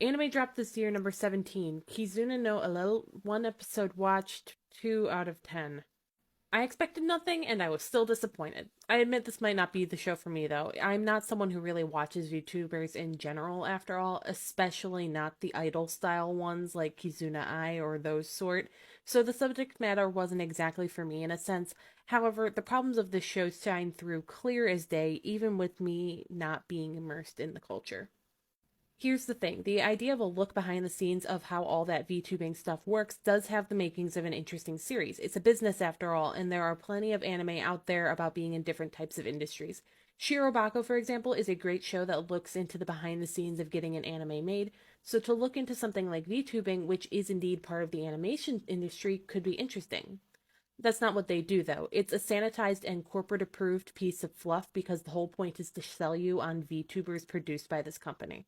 Anime dropped this year, number 17. Kizuna no Alelle, 1 episode watched, 2 out of 10. I expected nothing, and I was still disappointed. I admit this might not be the show for me, though. I'm not someone who really watches VTubers in general, after all, especially not the idol style ones like Kizuna Ai or those sort. So the subject matter wasn't exactly for me in a sense. However, the problems of this show shine through clear as day, even with me not being immersed in the culture. Here's the thing, the idea of a look behind the scenes of how all that VTubing stuff works does have the makings of an interesting series. It's a business after all, and there are plenty of anime out there about being in different types of industries. Shirobako, for example, is a great show that looks into the behind the scenes of getting an anime made, so to look into something like VTubing, which is indeed part of the animation industry, could be interesting. That's not what they do, though. It's a sanitized and corporate approved piece of fluff because the whole point is to sell you on VTubers produced by this company.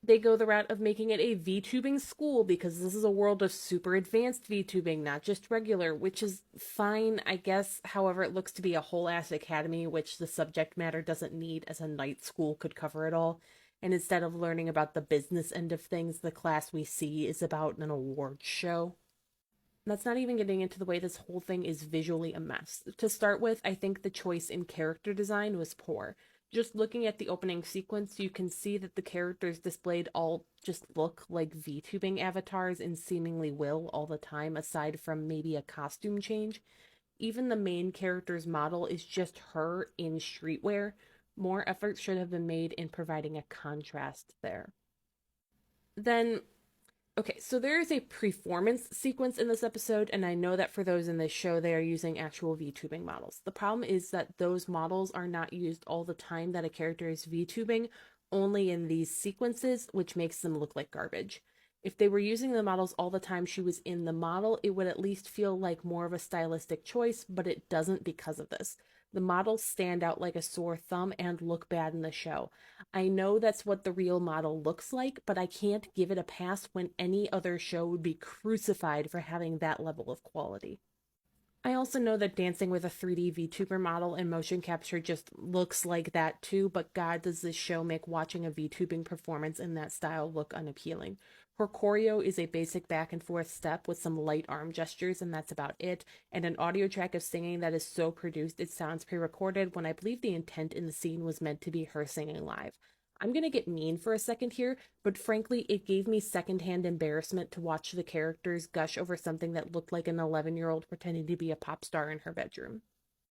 They go the route of making it a VTubing school because this is a world of super advanced VTubing, not just regular, which is fine, I guess. However, it looks to be a whole ass academy, which the subject matter doesn't need, as a night school could cover it all. And instead of learning about the business end of things, the class we see is about an awards show. That's not even getting into the way this whole thing is visually a mess. To start with, I think the choice in character design was poor. Just looking at the opening sequence, you can see that the characters displayed all just look like VTubing avatars and seemingly will all the time, aside from maybe a costume change. Even the main character's model is just her in streetwear. More effort should have been made in providing a contrast there. Then okay, so there is a performance sequence in this episode, and I know that for those in this show, they are using actual VTubing models. The problem is that those models are not used all the time that a character is VTubing, only in these sequences, which makes them look like garbage. If they were using the models all the time she was in the model, it would at least feel like more of a stylistic choice, but it doesn't because of this. The models stand out like a sore thumb and look bad in the show. I know that's what the real model looks like, but I can't give it a pass when any other show would be crucified for having that level of quality. I also know that dancing with a 3D VTuber model and motion capture just looks like that too, but God, does this show make watching a VTubing performance in that style look unappealing. Her choreo is a basic back and forth step with some light arm gestures, and that's about it, and an audio track of singing that is so produced it sounds pre recorded when I believe the intent in the scene was meant to be her singing live. I'm gonna get mean for a second here, but frankly, it gave me secondhand embarrassment to watch the characters gush over something that looked like an 11-year-old pretending to be a pop star in her bedroom.